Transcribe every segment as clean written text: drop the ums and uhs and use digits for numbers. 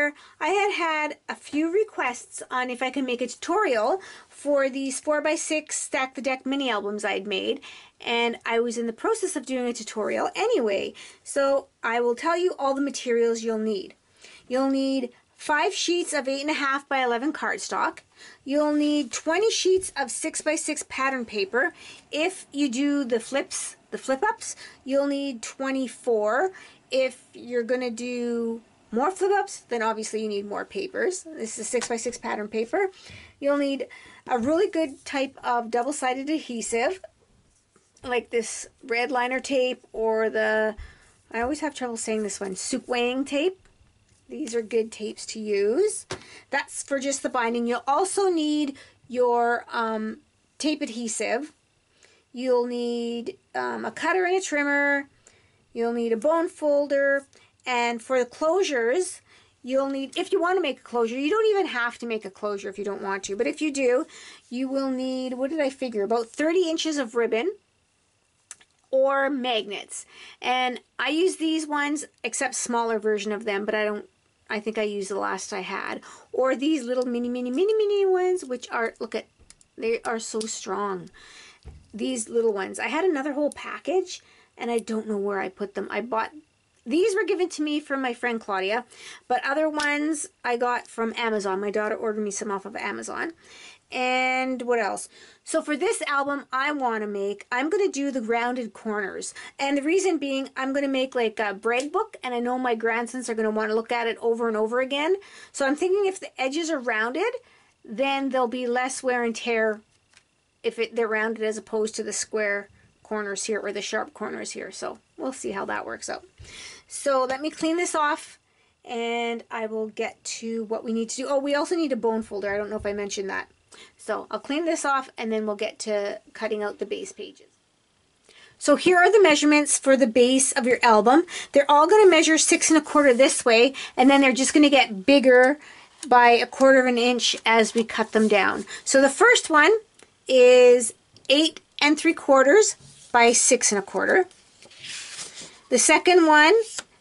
before, I had a few requests on if I can make a tutorial for these 4x6 Stack the Deck mini albums I'd made, and I was in the process of doing a tutorial anyway. So I will tell you all the materials you'll need. You'll need 5 sheets of 8.5 by 11 cardstock. You'll need 20 sheets of 6x6 pattern paper. If you do the flip-ups, you'll need 24. If you're going to do more flip-ups, then obviously you need more papers. This is 6x6 pattern paper. You'll need a really good type of double-sided adhesive, like this red liner tape or the, I always have trouble saying this one, soup weighing tape. These are good tapes to use. That's for just the binding. You'll also need your tape adhesive. You'll need a cutter and a trimmer. You'll need a bone folder. And for the closures, you'll need, if you want to make a closure, you don't even have to make a closure if you don't want to. But if you do, you will need, what did I figure, about 30 inches of ribbon or magnets. And I use these ones, except smaller version of them, but I think I used the last I had. Or these little mini ones, which are, look at, they are so strong. These little ones. I had another whole package, and I don't know where I put them. I bought, these were given to me from my friend Claudia, but other ones I got from Amazon. My daughter ordered me some off of Amazon. And what else? So for this album I'm going to do the rounded corners. And the reason being, I'm going to make like a bread book, and I know my grandsons are going to want to look at it over and over again. So I'm thinking if the edges are rounded, then there'll be less wear and tear if they're rounded as opposed to the square corners here or the sharp corners here. So we'll see how that works out. So let me clean this off, and I will get to what we need to do. Oh, we also need a bone folder. I don't know if I mentioned that. So I'll clean this off, and then we'll get to cutting out the base pages. So here are the measurements for the base of your album. They're all going to measure 6 1/4 this way, and then they're just going to get bigger by 1/4 of an inch as we cut them down. So the first one is 8 3/4 by 6 1/4. The second one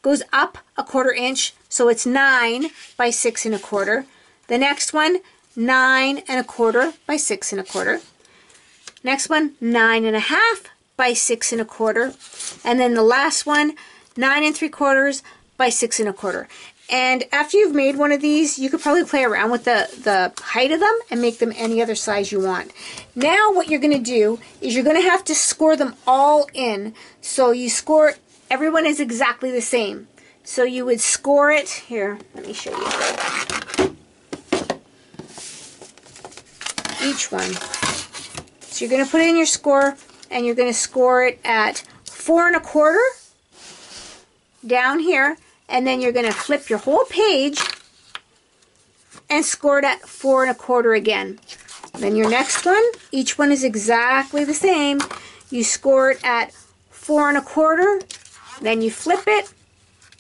goes up 1/4 inch, so it's 9 by 6 1/4. The next one, 9 1/4 by 6 1/4. Next one, 9 1/2 by 6 1/4. And then the last one, 9 3/4 by 6 1/4. And after you've made one of these, you could probably play around with the height of them and make them any other size you want. Now what you're going to do is you're going to have to score them all in. So you score, everyone is exactly the same. So you would score it, here, let me show you. Each one. So you're going to put in your score, and you're going to score it at 4 1/4 down here, and then you're going to flip your whole page and score it at 4 1/4 again. Then your next one, each one is exactly the same. You score it at 4 1/4, then you flip it,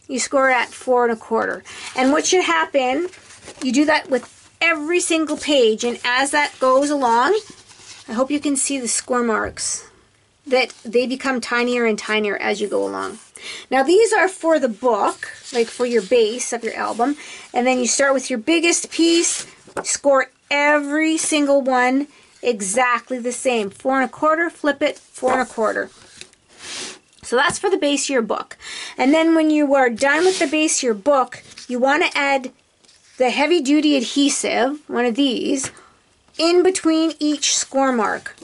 you score it at 4 1/4. And what should happen, you do that with every single page, and as that goes along, I hope you can see the score marks, that they become tinier and tinier as you go along. Now these are for the book, like for your base of your album, and then you start with your biggest piece, score every single one exactly the same. 4 1/4, flip it, 4 1/4. So that's for the base of your book. And then when you are done with the base of your book, you want to add the heavy duty adhesive, one of these, in between each score mark.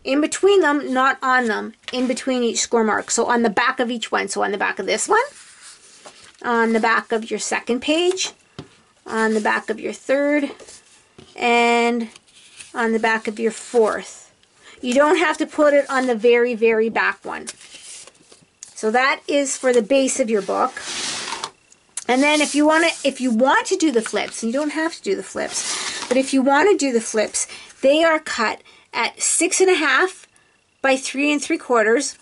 In between them, not on them, in between each score mark. So on the back of each one. So on the back of this one, on the back of your second page, on the back of your third, and on the back of your fourth. You don't have to put it on the very, very back one. So that is for the base of your book. And then if you want to do the flips, and you don't have to do the flips, but if you want to do the flips, they are cut at 6 1/2 by 3 3/4,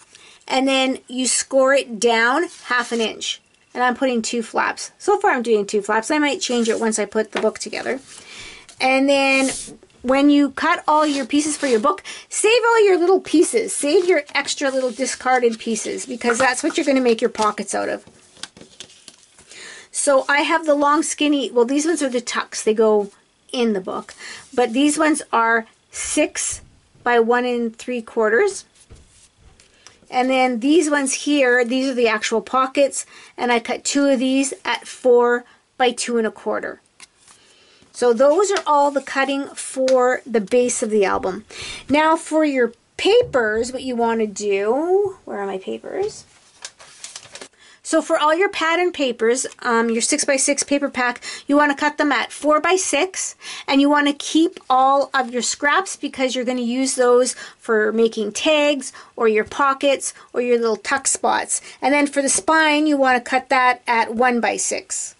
and then you score it down 1/2 inch. And I'm putting 2 flaps. So far I'm doing 2 flaps. I might change it once I put the book together. And then when you cut all your pieces for your book, save all your little pieces. Save your extra little discarded pieces, because that's what you're going to make your pockets out of. So I have the long skinny, well, these ones are the tucks. They go in the book. But these ones are 6 by 1 3/4. And then these ones here, these are the actual pockets, and I cut 2 of these at 4 by 2 1/4. So those are all the cutting for the base of the album. Now for your papers, what you want to do, where are my papers? So for all your pattern papers, your 6 by 6 paper pack, you want to cut them at 4 by 6, and you want to keep all of your scraps because you're going to use those for making tags or your pockets or your little tuck spots. And then for the spine, you want to cut that at 1 by 6.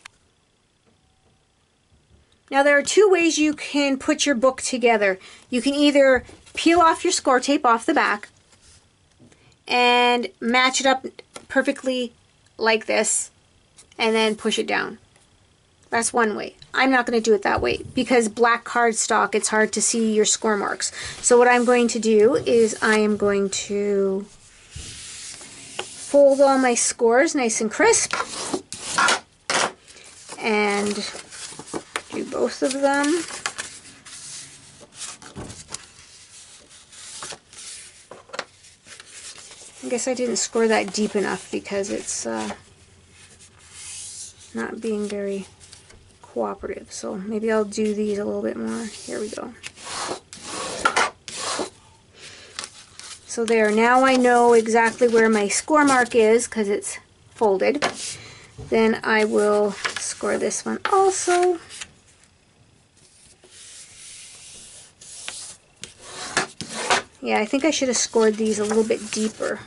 Now there are 2 ways you can put your book together. You can either peel off your score tape off the back and match it up perfectly like this and then push it down. That's one way. I'm not going to do it that way because black cardstock, it's hard to see your score marks. So what I'm going to do is I am going to fold all my scores nice and crisp and do both of them. I guess I didn't score that deep enough because it's not being very cooperative. So maybe I'll do these a little bit more. Here we go. So there, now I know exactly where my score mark is because it's folded. Then I will score this one also. Yeah, I think I should have scored these a little bit deeper.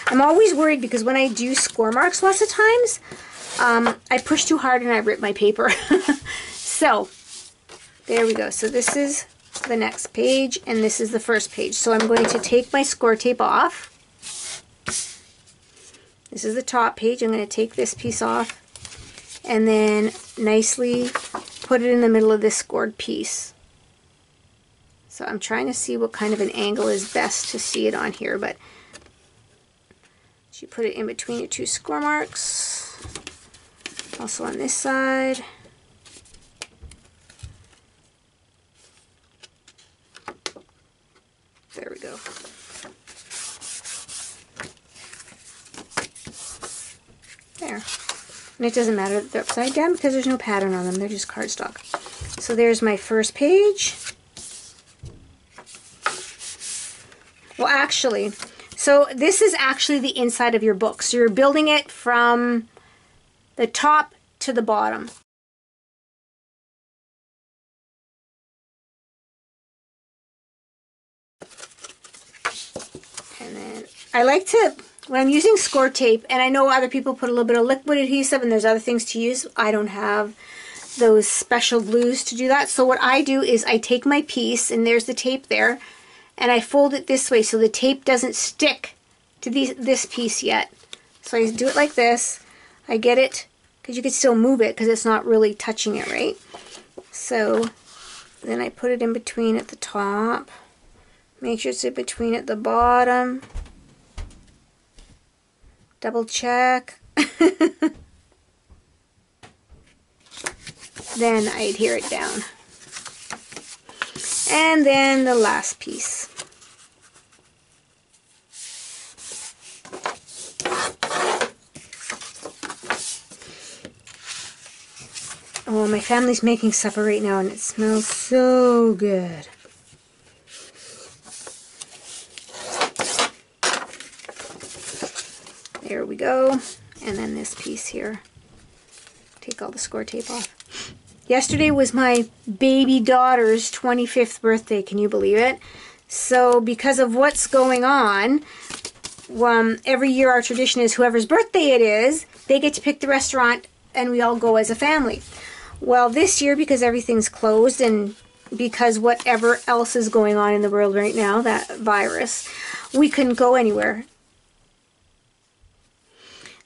I'm always worried because when I do score marks lots of times, I push too hard and I rip my paper. So, there we go. So this is the next page and this is the first page. So I'm going to take my score tape off. This is the top page. I'm going to take this piece off and then nicely put it in the middle of this scored piece. So I'm trying to see what kind of an angle is best to see it on here, but you put it in between your 2 score marks. Also on this side. There we go. There. And it doesn't matter that they're upside down because there's no pattern on them. They're just cardstock. So there's my first page. Well, actually, so this is actually the inside of your book. So you're building it from the top to the bottom. And then I like to, when I'm using score tape, and I know other people put a little bit of liquid adhesive and there's other things to use. I don't have those special glues to do that. So what I do is I take my piece, and there's the tape there, and I fold it this way so the tape doesn't stick to this piece yet. So I do it like this. I get it, because you can still move it because it's not really touching it, right? So then I put it in between at the top. Make sure it's in between at the bottom. Double check. Then I adhere it down. And then the last piece. Oh, my family's making supper right now and it smells so good. There we go. And then this piece here. Take all the score tape off. Yesterday was my baby daughter's 25th birthday. Can you believe it? So because of what's going on, every year our tradition is whoever's birthday it is, they get to pick the restaurant and we all go as a family. Well, this year, because everything's closed and because whatever else is going on in the world right now, that virus, we couldn't go anywhere.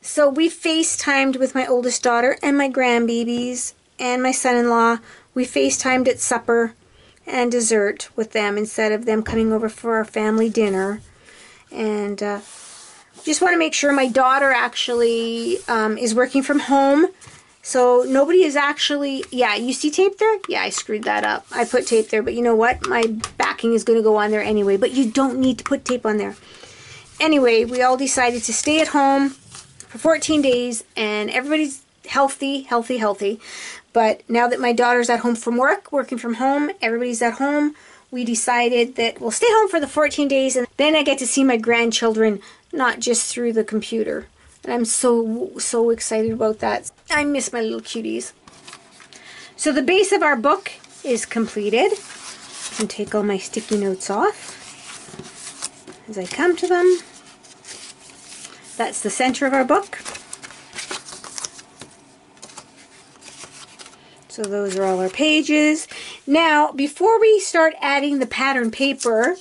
So we FaceTimed with my oldest daughter and my grandbabies and my son-in-law. We FaceTimed at supper and dessert with them instead of them coming over for our family dinner. And just want to make sure my daughter actually is working from home So nobody is actually, yeah, you see tape there? Yeah, I screwed that up. I put tape there, but you know what? My backing is going to go on there anyway, but you don't need to put tape on there. Anyway, we all decided to stay at home for 14 days, and everybody's healthy, healthy, healthy. But now that my daughter's at home from work, working from home, everybody's at home, we decided that we'll stay home for the 14 days, and then I get to see my grandchildren, not just through the computer. And I'm so excited about that. I miss my little cuties. So the base of our book is completed. I can take all my sticky notes off as I come to them. That's the center of our book. So those are all our pages. Now, before we start adding the pattern paper,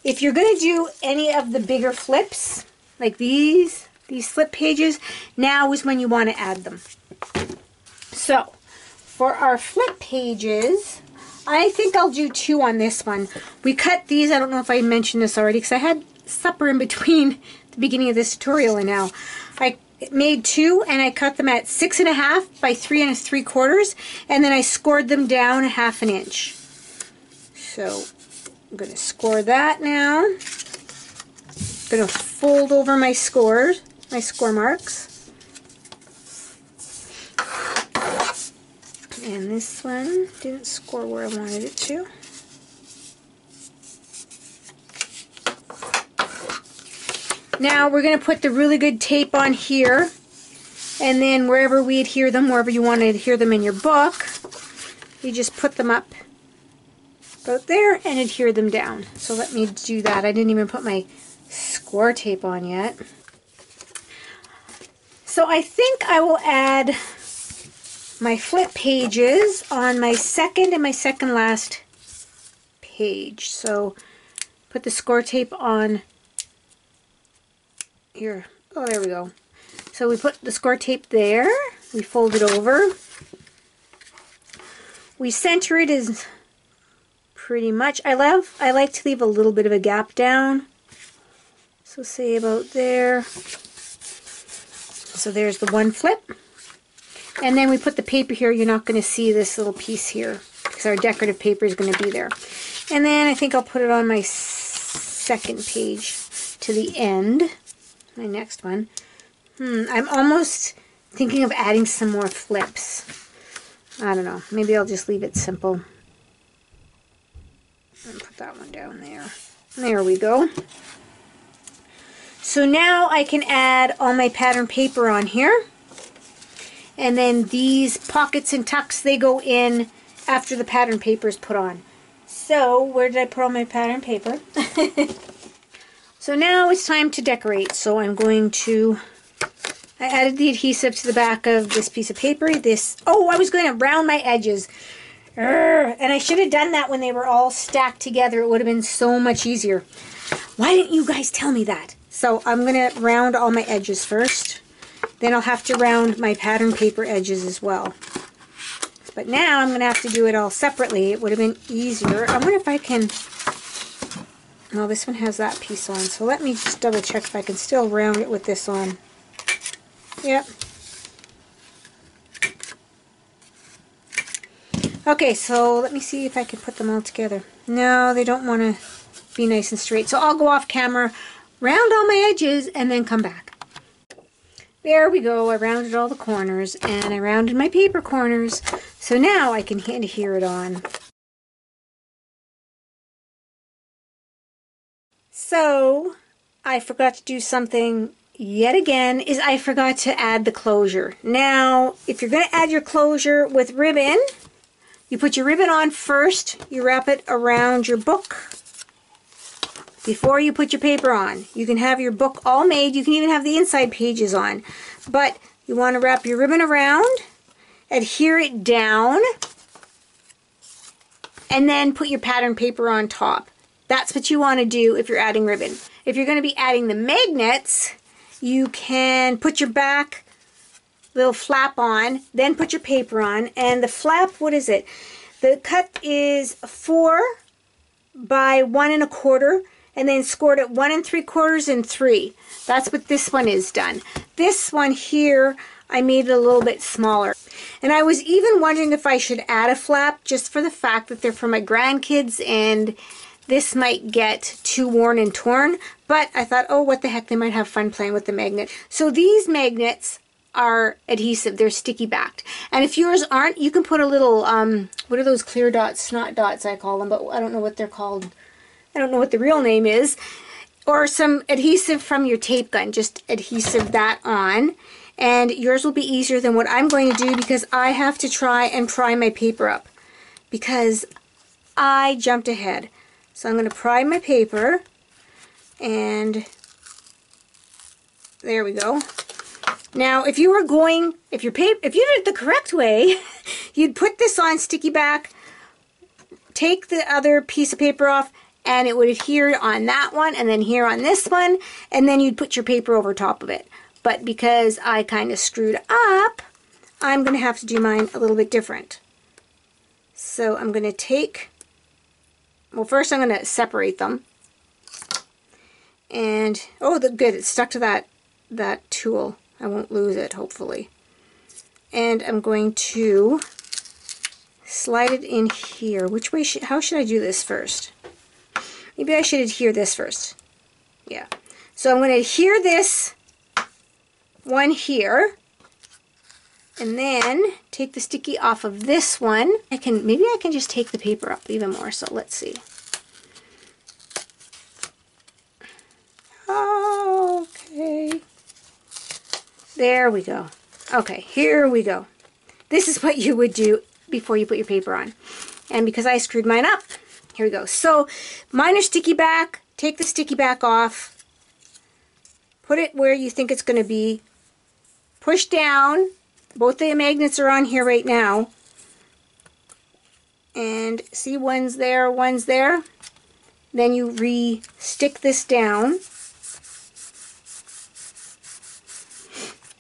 if you're going to do any of the bigger flips, like these flip pages, now is when you want to add them. So, for our flip pages, I think I'll do 2 on this one. We cut these, I don't know if I mentioned this already, because I had supper in between the beginning of this tutorial and now. I made 2 and I cut them at 6.5 by 3 3/4, and then I scored them down 1/2 inch. So I'm going to score that now. I'm going to fold over my score marks. And this one didn't score where I wanted it to. Now we're going to put the really good tape on here, and then wherever we adhere them, wherever you want to adhere them in your book, you just put them up about there and adhere them down. So let me do that. I didn't even put my score tape on yet. So I think I will add my flip pages on my second and my second last page. So put the score tape on here. Oh, there we go. So we put the score tape there. We fold it over. We center it as pretty much. I like to leave a little bit of a gap down. So say about there. So there's the one flip. And then we put the paper here. You're not going to see this little piece here because our decorative paper is going to be there. And then I think I'll put it on my second page to the end. My next one. I'm almost thinking of adding some more flips. I don't know. Maybe I'll just leave it simple. And put that one down there. There we go. So now I can add all my pattern paper on here. And then these pockets and tucks, they go in after the pattern paper is put on. So where did I put all my pattern paper? So now it's time to decorate. So I'm going to, I added the adhesive to the back of this piece of paper. Oh, I was going to round my edges. And I should have done that when they were all stacked together. It would have been so much easier. Why didn't you guys tell me that? So I'm going to round all my edges first. Then I'll have to round my pattern paper edges as well. But now I'm going to have to do it all separately. It would have been easier. I wonder if I can... Oh, this one has that piece on, so let me just double check if I can still round it with this on. Yep. Okay, so let me see if I can put them all together. No, they don't want to be nice and straight, so I'll go off camera, round all my edges, and then come back. There we go. I rounded all the corners, and I rounded my paper corners, so now I can adhere it on. So, I forgot to do something yet again, is I forgot to add the closure. Now, if you're going to add your closure with ribbon, you put your ribbon on first, you wrap it around your book before you put your paper on. You can have your book all made, you can even have the inside pages on, but you want to wrap your ribbon around, adhere it down, and then put your pattern paper on top. That's what you want to do if you're adding ribbon. If you're going to be adding the magnets, you can put your back little flap on, then put your paper on, and the flap, what is it? The cut is 4 by 1 1/4, and then scored at 1 3/4 and 3. That's what this one is done. This one here, I made it a little bit smaller. And I was even wondering if I should add a flap just for the fact that they're for my grandkids and this might get too worn and torn. But I thought, oh, what the heck, they might have fun playing with the magnet. So these magnets are adhesive. They're sticky backed. And if yours aren't, you can put a little, what are those clear dots, snot dots I call them, but I don't know what they're called. I don't know what the real name is. Or some adhesive from your tape gun. Just adhesive that on. And yours will be easier than what I'm going to do because I have to try and pry my paper up. Because I jumped ahead. So I'm going to pry my paper. And there we go. Now, if you were going, if you did it the correct way, you'd put this on sticky back, take the other piece of paper off, and it would adhere on that one, and then here on this one, and then you'd put your paper over top of it. But because I kind of screwed up, I'm going to have to do mine a little bit different. So I'm going to take, well, first I'm going to separate them. And, oh, good, it's stuck to that tool. I won't lose it, hopefully. And I'm going to slide it in here. Which way how should I do this first? Maybe I should adhere this first. Yeah. So I'm going to adhere this one here. And then take the sticky off of this one. Maybe I can just take the paper up even more. So let's see. Okay. There we go. Okay, here we go. This is what you would do before you put your paper on. And because I screwed mine up, here we go. So mine are sticky back. Take the sticky back off. Put it where you think it's going to be. Push down. Both the magnets are on here right now. And see, one's there, one's there. Then you re-stick this down.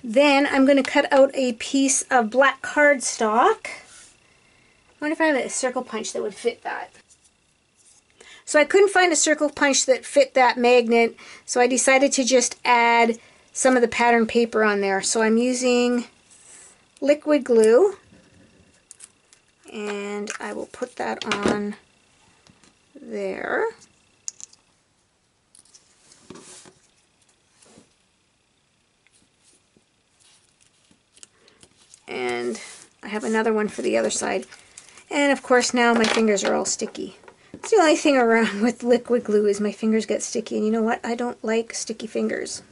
Then I'm going to cut out a piece of black cardstock. I wonder if I have a circle punch that would fit that. So I couldn't find a circle punch that fit that magnet, so I decided to just add some of the pattern paper on there. So I'm using liquid glue, and I will put that on there. And I have another one for the other side. And of course now my fingers are all sticky. It's the only thing around with liquid glue is my fingers get sticky. And you know what? I don't like sticky fingers.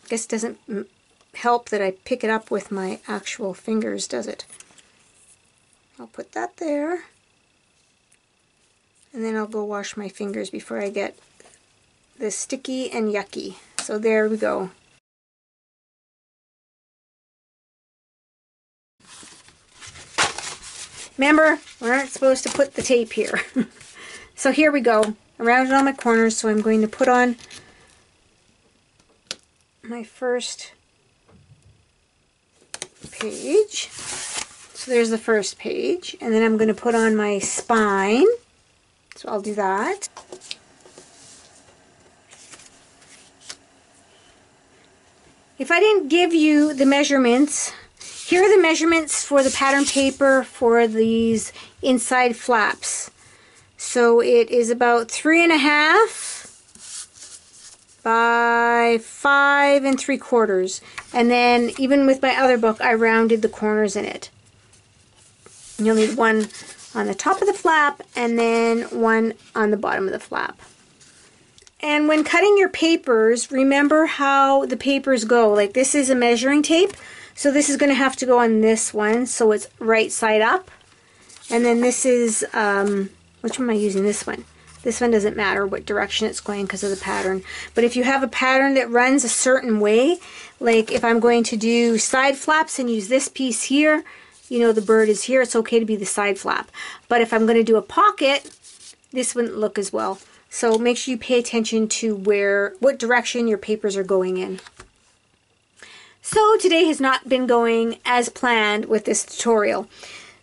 Guess it doesn't help that I pick it up with my actual fingers, does it? I'll put that there. And then I'll go wash my fingers before I get this sticky and yucky. So there we go. Remember, we aren't supposed to put the tape here. So here we go. I rounded all my corners, so I'm going to put on my first page. So there's the first page. And then I'm going to put on my spine. So I'll do that. If I didn't give you the measurements, here are the measurements for the pattern paper for these inside flaps. So it is about 3.5 by 5 3/4. And then even with my other book, I rounded the corners in it. You'll need one on the top of the flap and then one on the bottom of the flap. And when cutting your papers, remember how the papers go. Like this is a measuring tape, so this is going to have to go on this one, so it's right side up. And then this is, which one am I using? This one. This one doesn't matter what direction it's going because of the pattern. But if you have a pattern that runs a certain way, like if I'm going to do side flaps and use this piece here, you know the bird is here, it's okay to be the side flap. But if I'm going to do a pocket, this wouldn't look as well. So make sure you pay attention to what direction your papers are going in. So today has not been going as planned with this tutorial.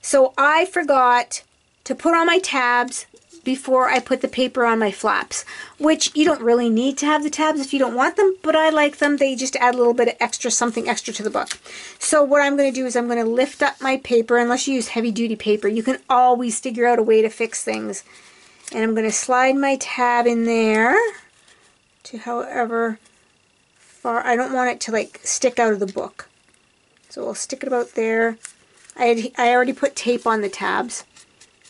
So I forgot to put on my tabs before I put the paper on my flaps, which you don't really need to have the tabs if you don't want them, but I like them. They just add a little bit of extra, something extra to the book. So what I'm going to do is I'm going to lift up my paper. Unless you use heavy duty paper, you can always figure out a way to fix things. And I'm going to slide my tab in there to however far. I don't want it to like stick out of the book. So I'll stick it about there. I already put tape on the tabs.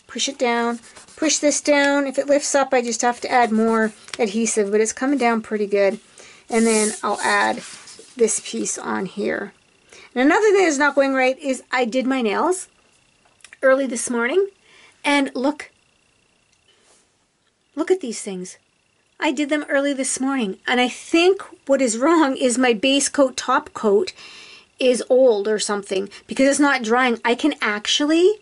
Push it down. Push this down. If it lifts up, I just have to add more adhesive, but it's coming down pretty good. And then I'll add this piece on here. And another thing that's not going right is I did my nails early this morning, and look at these things. I did them early this morning, and I think what is wrong is my base coat, top coat is old or something because it's not drying. I can actually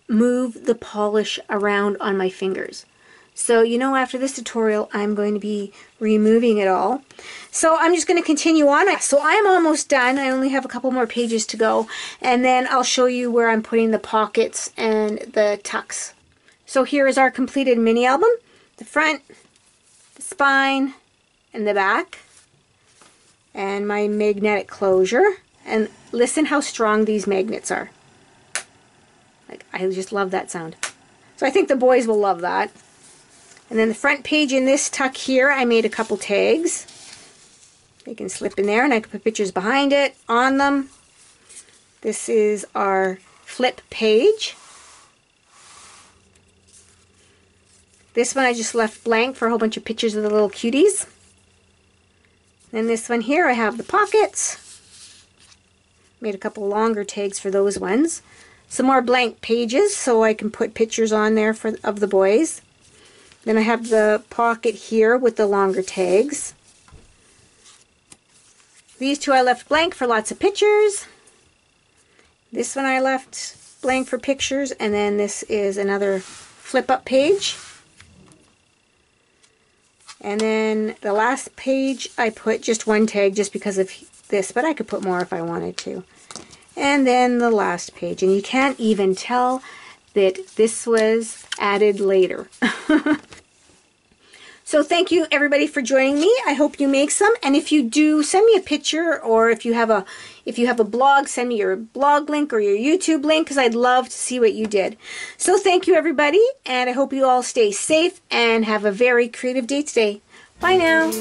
move the polish around on my fingers. So, you know, after this tutorial, I'm going to be removing it all. So I'm just going to continue on. So I'm almost done. I only have a couple more pages to go. And then I'll show you where I'm putting the pockets and the tucks. So here is our completed mini album. The front, the spine, and the back. And my magnetic closure. And listen how strong these magnets are. Like, I just love that sound. So I think the boys will love that. And then the front page in this tuck here, I made a couple tags. They can slip in there, and I can put pictures behind it, on them. This is our flip page. This one I just left blank for a whole bunch of pictures of the little cuties. And this one here, I have the pockets. Made a couple longer tags for those ones. Some more blank pages so I can put pictures on there of the boys. Then I have the pocket here with the longer tags. These two I left blank for lots of pictures. This one I left blank for pictures, and then this is another flip up page. And then the last page I put just one tag just because of this, but I could put more if I wanted to. And then the last page, and you can't even tell that this was added later. So thank you everybody for joining me. I hope you make some, and if you do, send me a picture, or if you have a blog, send me your blog link or your YouTube link, because I'd love to see what you did. So thank you everybody, and I hope you all stay safe and have a very creative day today. Bye now.